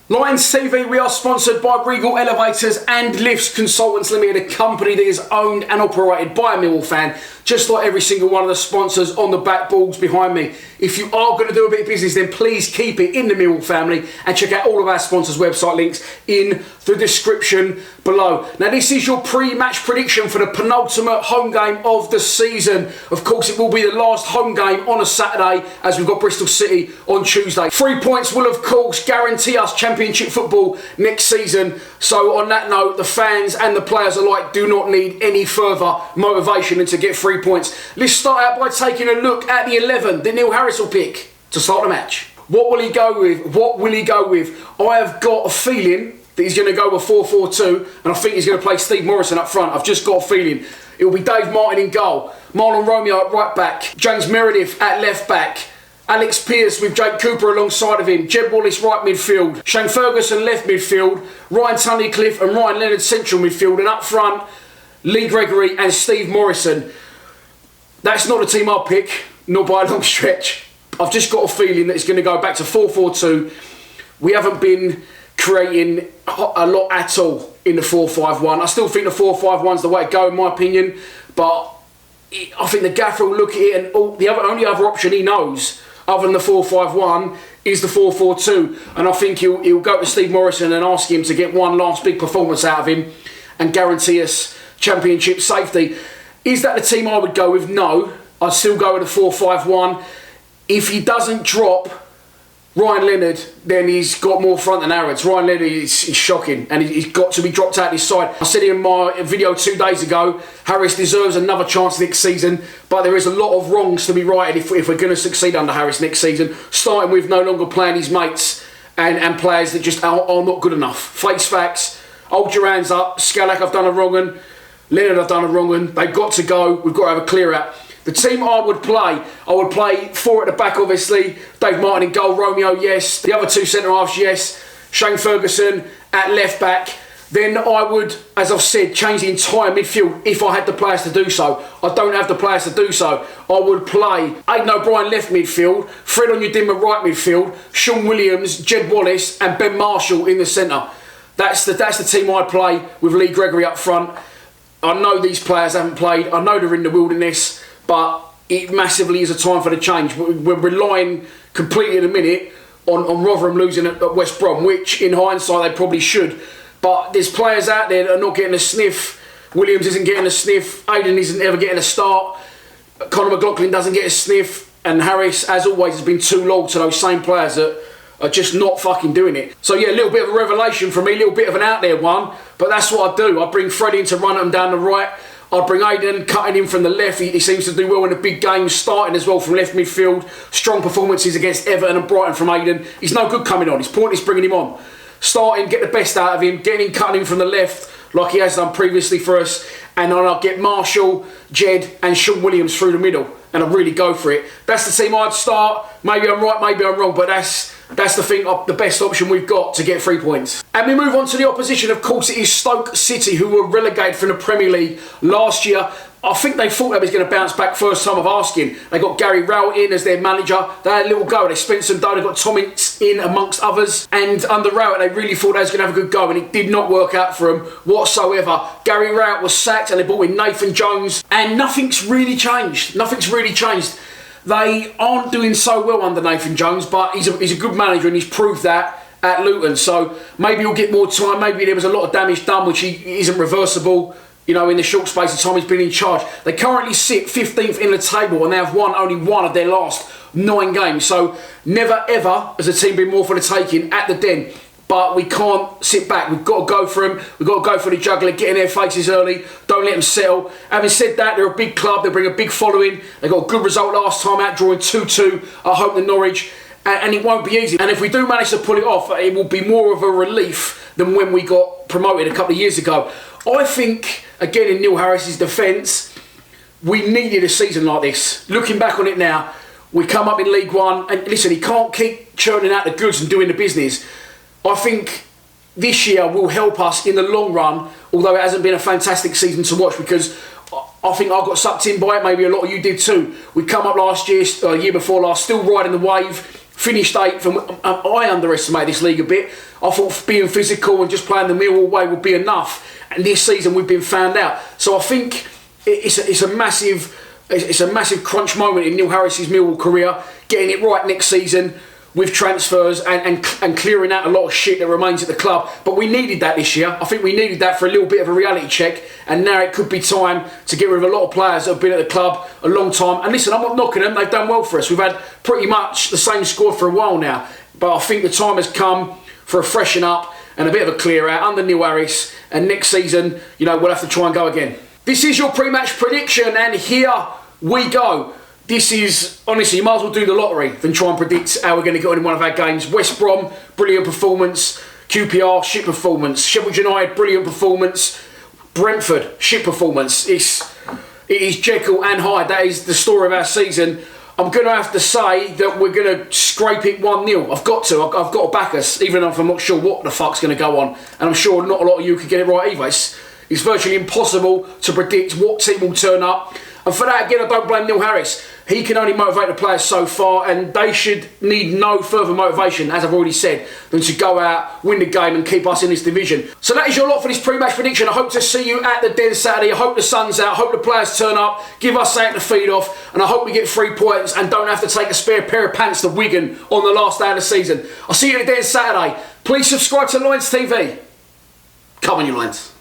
Lions TV, we are sponsored by Regal Elevators and Lifts Consultants Limited, a company that is owned and operated by a Millwall fan, just like every single one of the sponsors on the back balls behind me. If you are going to do a bit of business, then please keep it in the Millwall family and check out all of our sponsors' website links in the description below. Now, this is your pre-match prediction for the penultimate home game of the season. Of course, it will be the last home game on a Saturday, as we've got Bristol City on Tuesday. 3 points will, of course, guarantee us Championship football next season. So on that note, the fans and the players alike do not need any further motivation than to get 3 points. Let's start out by taking a look at the 11 that Neil Harris will pick to start the match. What will he go with? What will he go with? I have got a feeling that he's going to go with 4-4-2, and I think he's going to play Steve Morrison up front. I've just got a feeling. It will be Dave Martin in goal, Marlon Romeo at right back, James Meredith at left back, Alex Pearce with Jake Cooper alongside of him, Jed Wallace right midfield, Shane Ferguson left midfield, Ryan Tunnicliffe and Ryan Leonard central midfield, and up front, Lee Gregory and Steve Morrison. That's not the team I'll pick, not by a long stretch. I've just got a feeling that it's going to go back to 4-4-2. We haven't been creating a lot at all in the 4-5-1. I still think the 4-5-1's the way to go in my opinion, but I think the gaffer will look at it and the only other option he knows other than the 4-5-1 is the 4-4-2, and I think he'll go to Steve Morrison and ask him to get one last big performance out of him and guarantee us Championship safety. Is that the team I would go with? No. I'd still go with the 4-5-1. If he doesn't drop Ryan Leonard, then he's got more front than arrows. Ryan Leonard is shocking, and he's got to be dropped out this side. I said in my video 2 days ago, Harris deserves another chance next season, but there is a lot of wrongs to be righted if we're going to succeed under Harris next season, starting with no longer playing his mates and players that just are not good enough. Face facts, hold your hands up, Scalak I've done a wrong one, Leonard I've done a wrong one, they've got to go, we've got to have a clear out. The team I would play 4 at the back obviously, Dave Martin in goal, Romeo yes, the other 2 centre-halves yes, Shane Ferguson at left back. Then I would, as I've said, change the entire midfield if I had the players to do so. I don't have the players to do so. I would play Aidan O'Brien left midfield, Fred Onyedinma right midfield, Sean Williams, Jed Wallace and Ben Marshall in the centre. That's the team I'd play with Lee Gregory up front. I know these players haven't played, I know they're in the wilderness, but it massively is a time for the change. We're relying completely in a minute on Rotherham losing at West Brom, which in hindsight they probably should. But there's players out there that are not getting a sniff. Williams isn't getting a sniff. Aidan isn't ever getting a start. Conor McLaughlin doesn't get a sniff. And Harris, as always, has been too loyal to those same players that are just not fucking doing it. So yeah, a little bit of a revelation for me, a little bit of an out there one. But that's what I do. I bring Fred in to run at them down the right. I'd bring Aidan, cutting in from the left. He seems to do well in the big games, starting as well from left midfield. Strong performances against Everton and Brighton from Aidan. He's no good coming on. It's pointless bringing him on. Starting, get the best out of him, getting him cutting in from the left like he has done previously for us. And then I'll get Marshall, Jed and Sean Williams through the middle. And I'll really go for it. That's the team I'd start. Maybe I'm right, maybe I'm wrong, but that's the thing, the best option we've got to get 3 points. And we move on to the opposition. Of course, it is Stoke City, who were relegated from the Premier League last year. I think they thought they was going to bounce back first time of asking. They got Gary Rowett in as their manager. They had a little go. They spent some dough. They got Tom Ince in amongst others. And under Rowett, they really thought they was going to have a good go, and it did not work out for them whatsoever. Gary Rowett was sacked, and they brought in Nathan Jones, and nothing's really changed. Nothing's really changed. They aren't doing so well under Nathan Jones, but he's a good manager, and he's proved that at Luton. So maybe he'll get more time. Maybe there was a lot of damage done, which isn't reversible, you know, in the short space of time he's been in charge. They currently sit 15th in the table, and they have won only 1 of their last 9 games. So never ever has a team been more for the taking at the Den. But we can't sit back. We've got to go for them. We've got to go for the juggler, get in their faces early. Don't let them settle. Having said that, they're a big club. They bring a big following. They got a good result last time out, drawing 2-2 at home to Norwich. And it won't be easy. And if we do manage to pull it off, it will be more of a relief than when we got promoted a couple of years ago. I think, again, in Neil Harris's defence, we needed a season like this. Looking back on it now, we come up in League One, and listen, he can't keep churning out the goods and doing the business. I think this year will help us in the long run, although it hasn't been a fantastic season to watch, because I think I got sucked in by it. Maybe a lot of you did too. We come up last year, year before last, still riding the wave. finished 8th, and I underestimated this league a bit. I thought being physical and just playing the Millwall way would be enough, and this season we've been found out. So I think it's a massive crunch moment in Neil Harris's Millwall career, getting it right next season with transfers and clearing out a lot of shit that remains at the club. But we needed that this year. I think we needed that for a little bit of a reality check, and now it could be time to get rid of a lot of players that have been at the club a long time. And listen, I'm not knocking them, they've done well for us. We've had pretty much the same squad for a while now, but I think the time has come for a freshen up and a bit of a clear out under Neil Harris, and next season, you know, we'll have to try and go again. This is your pre-match prediction, and here we go. This is, honestly, you might as well do the lottery than try and predict how we're going to get on in one of our games. West Brom, brilliant performance. QPR, shit performance. Sheffield United, brilliant performance. Brentford, shit performance. It is Jekyll and Hyde. That is the story of our season. I'm going to have to say that we're going to scrape it 1-0. I've got to back us, even if I'm not sure what the fuck's going to go on. And I'm sure not a lot of you could get it right either. It's virtually impossible to predict what team will turn up. And for that, again, I don't blame Neil Harris. He can only motivate the players so far, and they should need no further motivation, as I've already said, than to go out, win the game and keep us in this division. So that is your lot for this pre-match prediction. I hope to see you at the Den Saturday. I hope the sun's out. I hope the players turn up, give us something to feed off, and I hope we get 3 points and don't have to take a spare pair of pants to Wigan on the last day of the season. I'll see you at the Den Saturday. Please subscribe to Lions TV. Come on, you Lions.